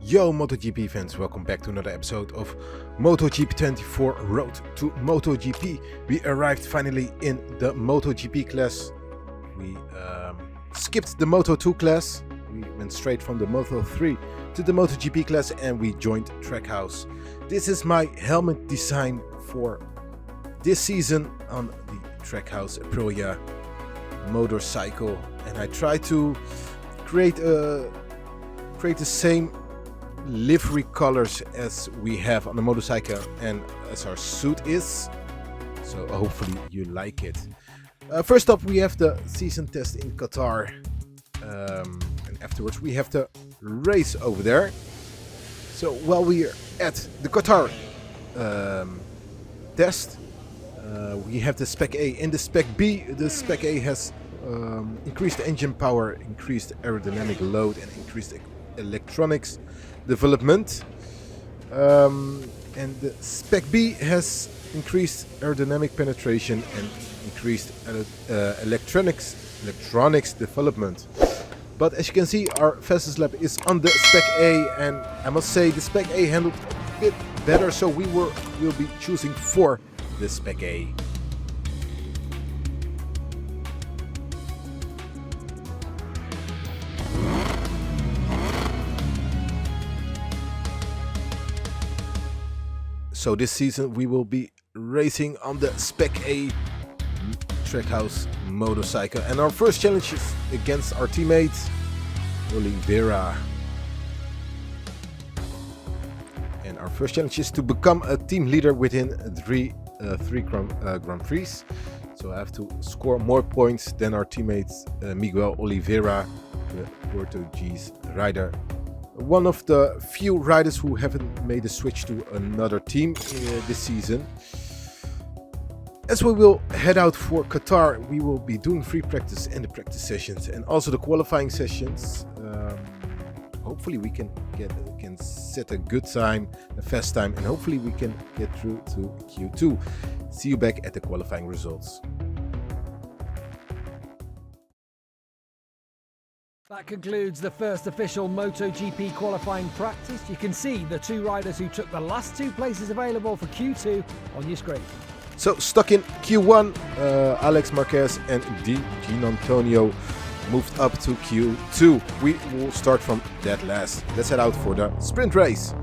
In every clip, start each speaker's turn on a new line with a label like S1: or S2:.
S1: Yo MotoGP fans, welcome back to another episode of MotoGP 24 Road to MotoGP. We arrived finally in the MotoGP class. We skipped the Moto2 class. We went straight from the Moto3 to the MotoGP class and we joined Trackhouse. This is my helmet design for this season on the Trackhouse Aprilia motorcycle, and I try to create the same livery colors as we have on the motorcycle and as our suit is, so hopefully you like it. First up, we have the season test in Qatar, and afterwards we have the race over there. So while we're at the Qatar test, we have the Spec A. In the Spec B, the Spec A has increased engine power, increased aerodynamic load, and increased electronics development. And the Spec B has increased aerodynamic penetration and increased electronics development. But as you can see, our fastest lap is on the Spec A, and I must say the Spec A handled a bit better, so we will be choosing for the Spec A. So this season we will be racing on the Spec A Trackhouse motorcycle, and our first challenge is against our teammate Oliveira. And our first challenge is to become a team leader within three Grand Prix. So I have to score more points than our teammate Miguel Oliveira, the Portuguese rider. One of the few riders who haven't made a switch to another team this season. As we will head out for Qatar, we will be doing free practice and the practice sessions and also the qualifying sessions. Hopefully we can set a good time, a fast time, and hopefully we can get through to Q2. See you back at the qualifying results.
S2: That concludes the first official MotoGP qualifying practice. You can see the two riders who took the last two places available for Q2 on your screen.
S1: So stuck in Q1, Alex Marquez and Gian Antonio moved up to Q2. We will start from dead last. Let's head out for the sprint race.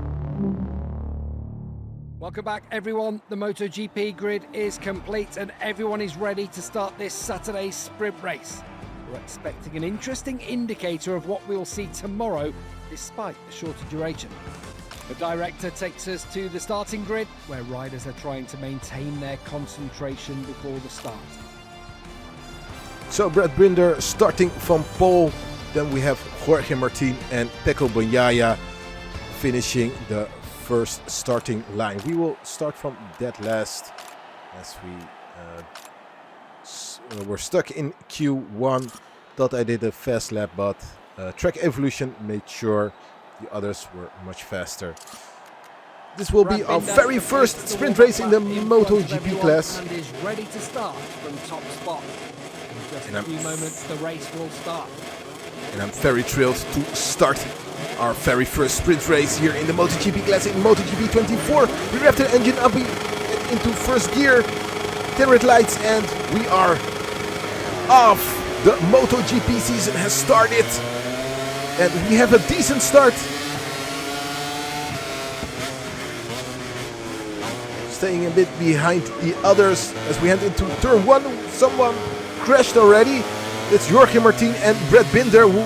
S2: Welcome back, everyone. The MotoGP grid is complete and everyone is ready to start this Saturday's sprint race. We're expecting an interesting indicator of what we'll see tomorrow, despite the shorter duration. The director takes us to the starting grid, where riders are trying to maintain their concentration before the start.
S1: So Brad Binder starting from pole, then we have Jorge Martin and Pecco Bagnaia finishing the first starting line. We will start from dead last as we're stuck in Q1. Thought I did a fast lap, but Track Evolution made sure the others were much faster. This will be our very first sprint race in the MotoGP class.
S2: And is ready to start from top spot. In just a few moments, the race will start.
S1: And I'm very thrilled to start our very first sprint race here in the MotoGP class in MotoGP 24. We rev the engine up into first gear. 10 red lights, and we are off. The MotoGP season has started, and we have a decent start. Staying a bit behind the others as we head into turn 1. Someone crashed already. It's Jorge Martin and Brad Binder who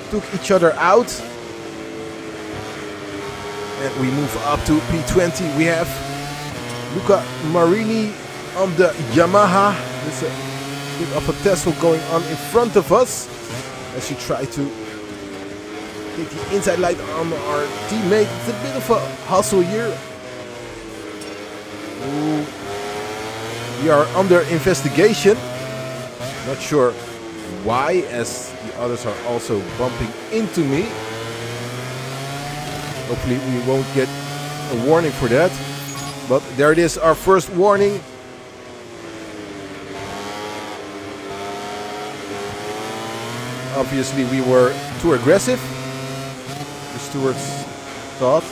S1: took each other out. And we move up to P20. We have Luca Marini on the Yamaha. There's a bit of a tussle going on in front of us as you try to take the inside light on our teammate. It's a bit of a hustle here. Ooh. We are under investigation. Not sure why, as the others are also bumping into me. Hopefully we won't get a warning for that. But there it is, our first warning. Obviously we were too aggressive. The stewards thought.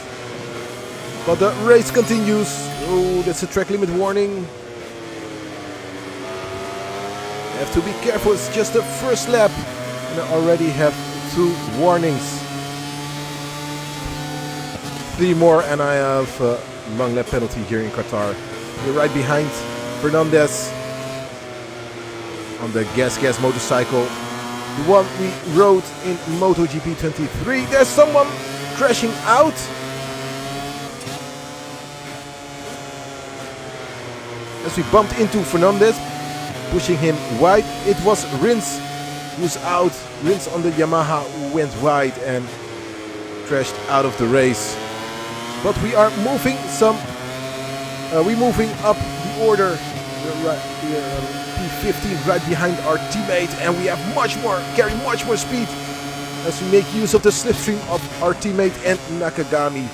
S1: But the race continues. Oh, that's a track limit warning. You have to be careful, it's just the first lap. And I already have 2 warnings. 3 more and I have a long lap penalty here in Qatar. We're right behind Fernandez on the gas motorcycle. The one we rode in MotoGP 23. There's someone crashing out. As we bumped into Fernandez, pushing him wide. It was Rins who's out. Rins on the Yamaha went wide and crashed out of the race. But we are moving we're moving up the order. P15 right behind our teammate, and we have carry much more speed as we make use of the slipstream of our teammate and Nakagami.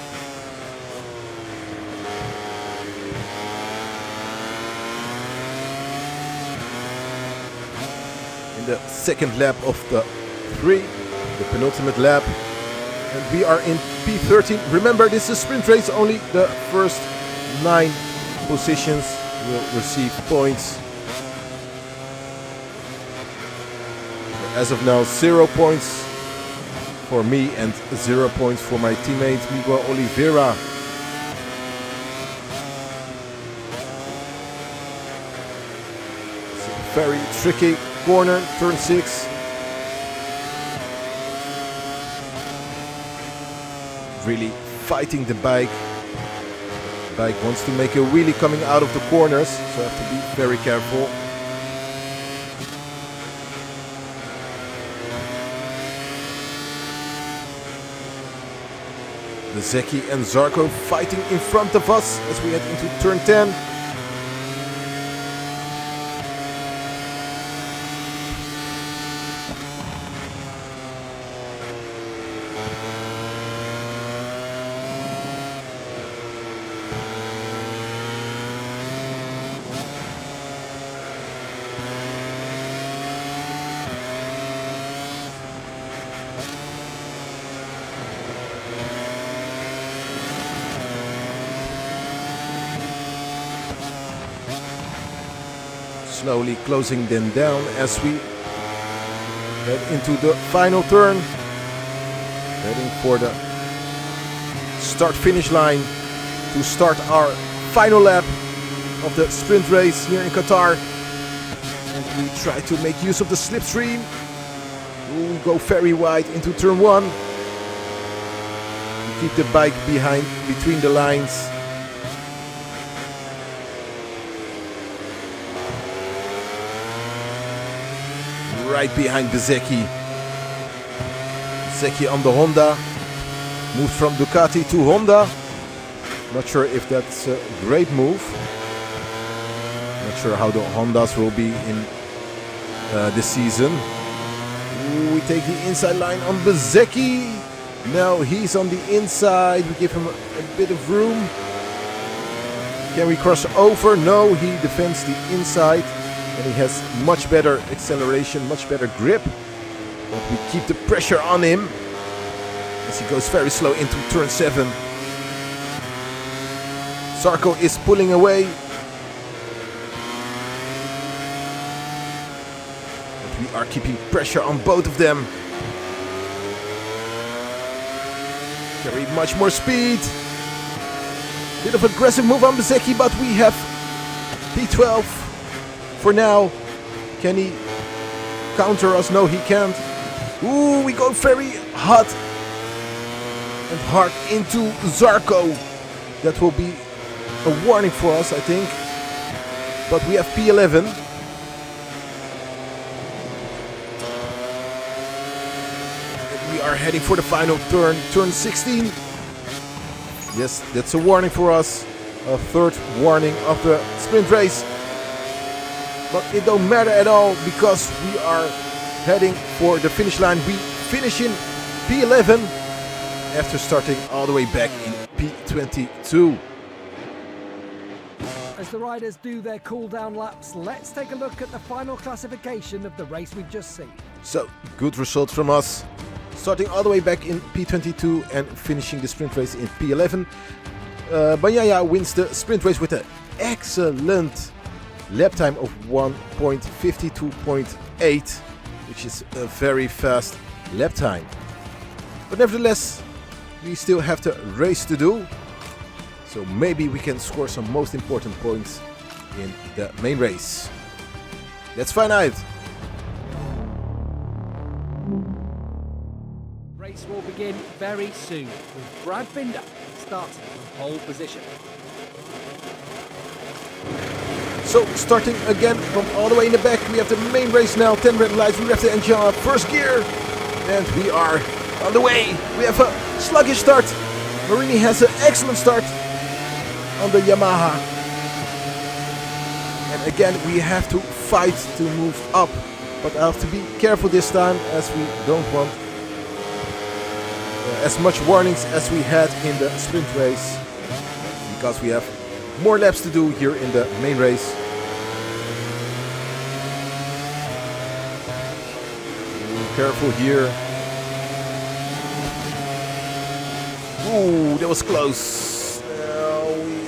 S1: In the second lap of the 3, the penultimate lap, and we are in P13. Remember, this is a sprint race, only the first 9 positions will receive points. As of now, 0 points for me and 0 points for my teammate Miguel Oliveira. It's a very tricky corner, turn 6. Really fighting the bike. The bike wants to make a wheelie coming out of the corners, so I have to be very careful. Zeki and Zarco fighting in front of us as we head into turn 10. Slowly closing them down as we head into the final turn. Heading for the start-finish line to start our final lap of the sprint race here in Qatar. And we try to make use of the slipstream. We go very wide into turn 1. We keep the bike behind, between the lines. Right behind Bezecchi. Bezecchi on the Honda. Moved from Ducati to Honda. Not sure if that's a great move. Not sure how the Hondas will be in this season. Ooh, we take the inside line on Bezecchi. Now he's on the inside. We give him a bit of room. Can we cross over? No, he defends the inside. And he has much better acceleration, much better grip. But we keep the pressure on him as he goes very slow into turn 7. Zarco is pulling away. But we are keeping pressure on both of them. Carry much more speed. Bit of aggressive move on Bezecchi, but we have P12. For now, can he counter us? No, he can't. Ooh, we go very hot and hard into Zarco. That will be a warning for us, I think. But we have P11. And we are heading for the final turn, turn 16. Yes, that's a warning for us. A third warning of the sprint race. But it don't matter at all because we are heading for the finish line. We finish in P11 after starting all the way back in P22.
S2: As the riders do their cool-down laps, let's take a look at the final classification of the race we've just seen.
S1: So, good result from us. starting all the way back in P22 and finishing the sprint race in P11. Bagnaia wins the sprint race with an excellent lap time of 1.52.8, which is a very fast lap time. But nevertheless, we still have the race to do, so maybe we can score some most important points in the main race. Let's find out.
S2: Race will begin very soon with Brad Binder starting from pole position.
S1: So starting again from all the way in the back, we have the main race now. 10 red lights, we have the engine on first gear, and we are on the way. We have a sluggish start. Marini has an excellent start on the Yamaha. And again, we have to fight to move up, but I have to be careful this time as we don't want as much warnings as we had in the sprint race, because we have more laps to do here in the main race. Careful here. Ooh, that was close.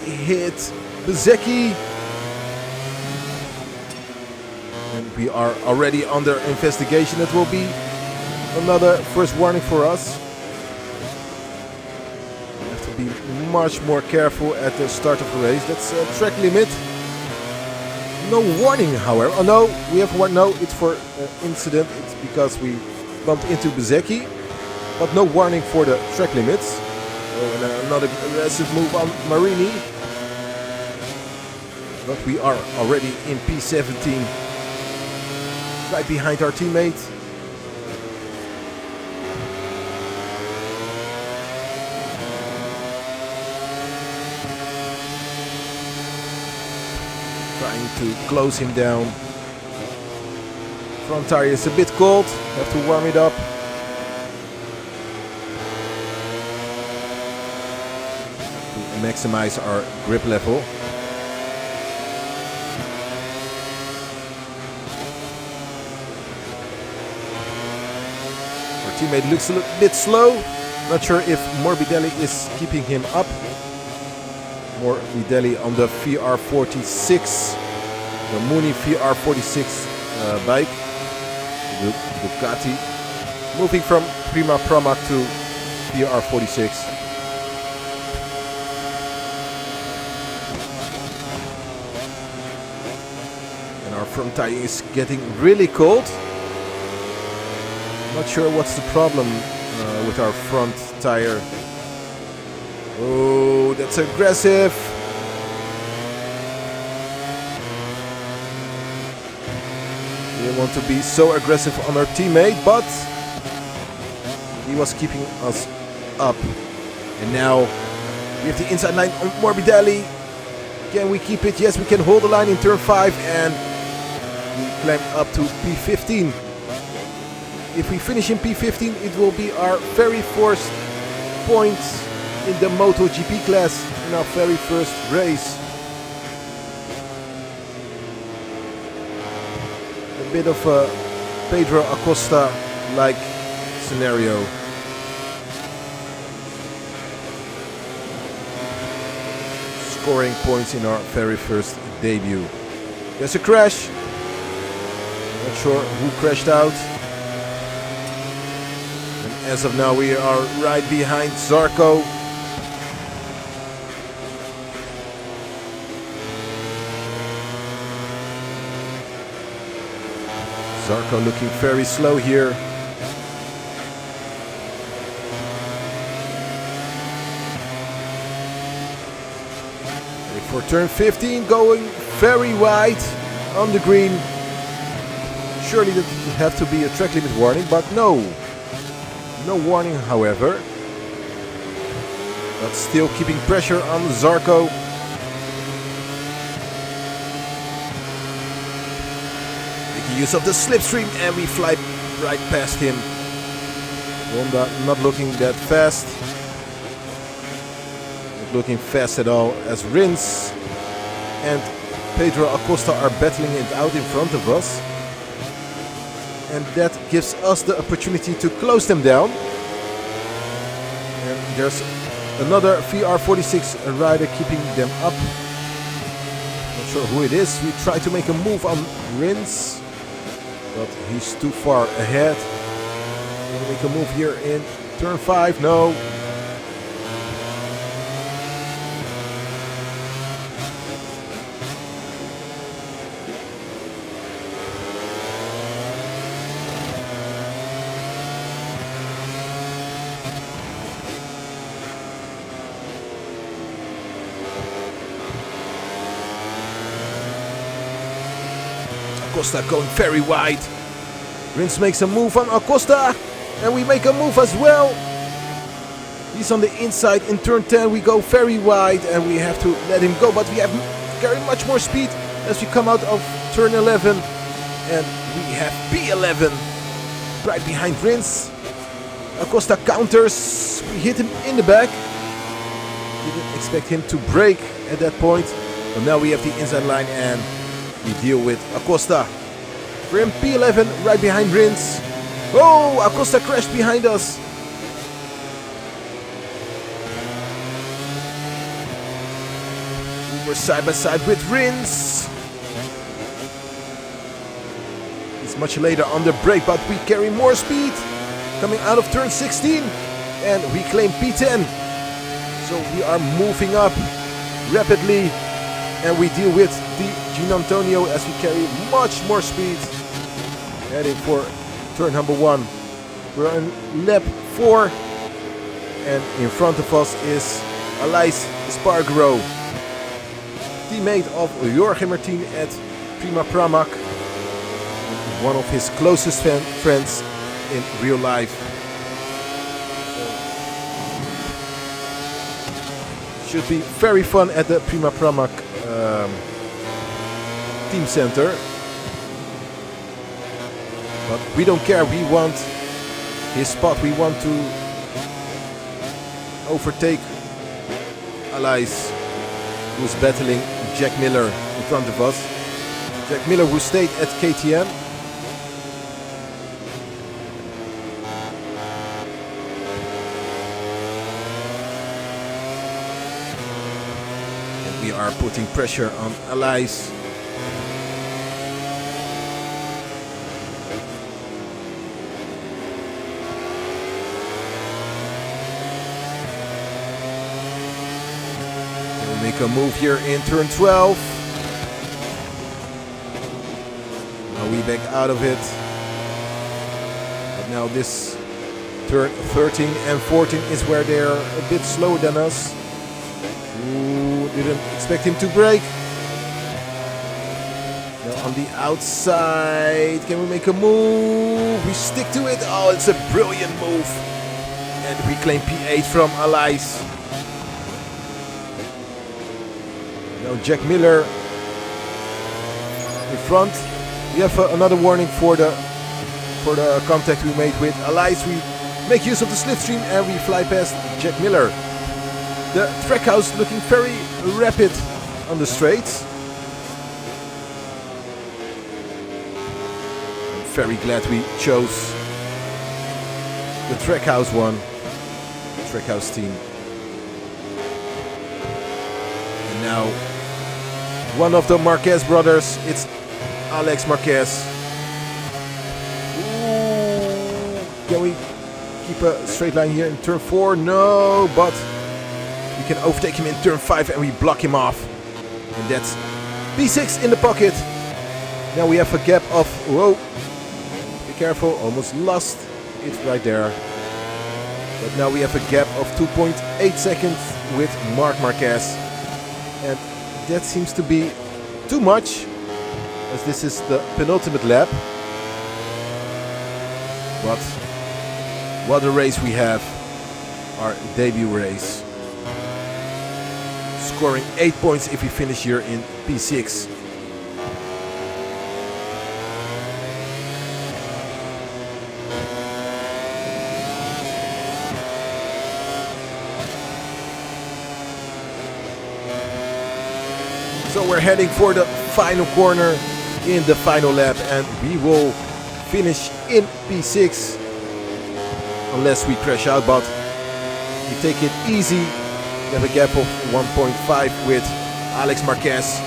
S1: We hit Bezecchi. And we are already under investigation. It will be another first warning for us. We have to be much more careful at the start of the race. That's a track limit. No warning, however. Oh no, we have one. No, it's for incident. It's because we bumped into Bezecchi, but no warning for the track limits. Oh, and another aggressive move on Marini. But we are already in P17, right behind our teammate. Trying to close him down. Front tire is a bit cold, have to warm it up. To maximize our grip level. Our teammate looks a little bit slow. Not sure if Morbidelli is keeping him up. Morbidelli on the VR46, the Mooney VR46 bike. Ducati, moving from Prima Pramac to VR46. And our front tire is getting really cold. Not sure what's the problem with our front tire. Oh, that's aggressive. We want to be so aggressive on our teammate, but he was keeping us up. And now we have the inside line on Morbidelli. Can we keep it? Yes, we can hold the line in turn 5 and we climb up to P15. If we finish in P15, it will be our very first points in the MotoGP class in our very first race. A bit of a Pedro Acosta-like scenario. Scoring points in our very first debut. There's a crash. Not sure who crashed out. And as of now, we are right behind Zarco. Zarco looking very slow here. Ready for turn 15, going very wide on the green. Surely that would have to be a track limit warning, but no. No warning, however. But still keeping pressure on Zarco. Use of the slipstream and we fly right past him. Honda not looking that fast. Not looking fast at all, as Rins and Pedro Acosta are battling it out in front of us. and that gives us the opportunity to close them down. And there's another VR46 rider keeping them up. Not sure who it is. We try to make a move on Rins, but he's too far ahead. We'll make a move here in turn 5. No. Acosta going very wide. Rins makes a move on Acosta, and we make a move as well. He's on the inside in turn 10. We go very wide, and we have to let him go, but we have very much more speed as we come out of turn 11, and we have P11 right behind Rins. Acosta counters. We hit him in the back. Didn't expect him to brake at that point, but now we have the inside line, and we deal with Acosta. We're in P11 right behind Rins. Oh, Acosta crashed behind us. We're side by side with Rins. It's much later on the break, but we carry more speed. Coming out of turn 16, and we claim P10. So we are moving up rapidly, and we deal with the Gian Antonio as we carry much more speed. Heading for turn number 1. We're on lap 4, and in front of us is Aleix Espargaro, teammate of Jorge Martin at Prima Pramac, one of his closest friends in real life. Should be very fun at the Prima Pramac team center. But we don't care, we want his spot, we want to overtake Aleix, who's battling Jack Miller in front of us. Jack Miller, who stayed at KTM. And we are putting pressure on Aleix. Make a move here in turn 12. Now we back out of it. But now this turn 13 and 14 is where they're a bit slower than us. Ooh, didn't expect him to brake. Now on the outside, can we make a move? We stick to it. Oh, it's a brilliant move. And we claim P8 from Aleix. Now Jack Miller in front. We have another warning for the contact we made with Aleix. We make use of the slipstream and we fly past Jack Miller. The Trackhouse looking very rapid on the straights. I'm very glad we chose the Trackhouse one, the Trackhouse team. And now one of the Marquez brothers, it's Alex Marquez. Ooh, can we keep a straight line here in turn 4? No, but we can overtake him in turn 5 and we block him off. And that's P6 in the pocket. Now we have a gap of, whoa, be careful, almost lost it right there. But now we have a gap of 2.8 seconds with Marc Marquez. And that seems to be too much, as this is the penultimate lap. But what a race we have, our debut race. Scoring 8 points if we finish here in P6. So we're heading for the final corner in the final lap, and we will finish in P6 unless we crash out, but we take it easy. We have a gap of 1.5 with Alex Marquez.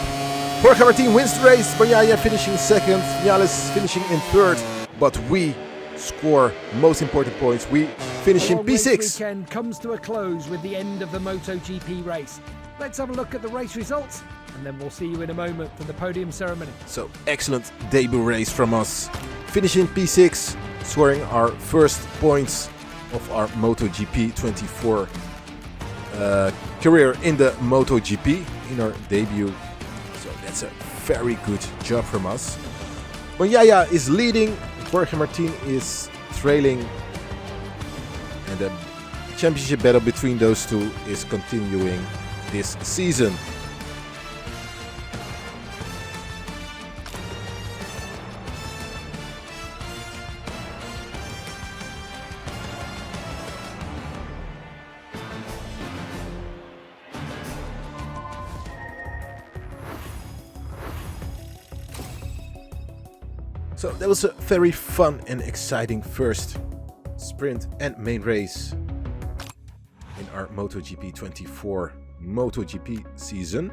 S1: Jorge Martin wins the race, Bagnaia finishing second, Vinales finishing in third, but we score most important points. We finish in P6.
S2: Race weekend comes to a close with the end of the MotoGP race. Let's have a look at the race results, and then we'll see you in a moment for the podium ceremony.
S1: So excellent debut race from us. Finishing P6, scoring our first points of our MotoGP 24 career in the MotoGP in our debut. So that's a very good job from us. Bagnaia is leading, Jorge Martin is trailing, and the championship battle between those two is continuing this season. So that was a very fun and exciting first sprint and main race in our MotoGP 24 MotoGP season.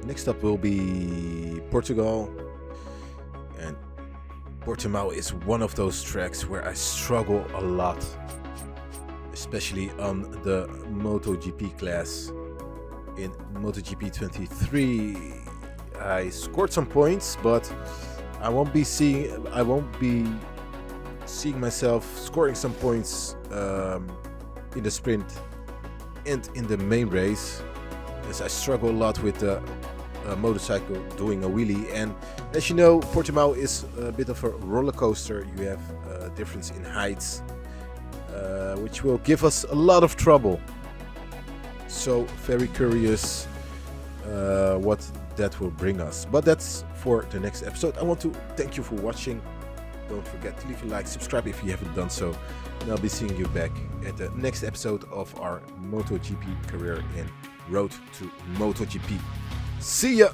S1: Next up will be Portugal, and Portimao is one of those tracks where I struggle a lot, especially on the MotoGP class. In MotoGP 23 I scored some points, but I won't be seeing myself scoring some points in the sprint and in the main race, as I struggle a lot with the motorcycle doing a wheelie. And as you know, Portimao is a bit of a roller coaster. You have a difference in heights, which will give us a lot of trouble. So very curious what that will bring us, but that's for the next episode. I want to thank you for watching. Don't forget to leave a like, subscribe if you haven't done so, and I'll be seeing you back at the next episode of our MotoGP career in Road to MotoGP. See ya!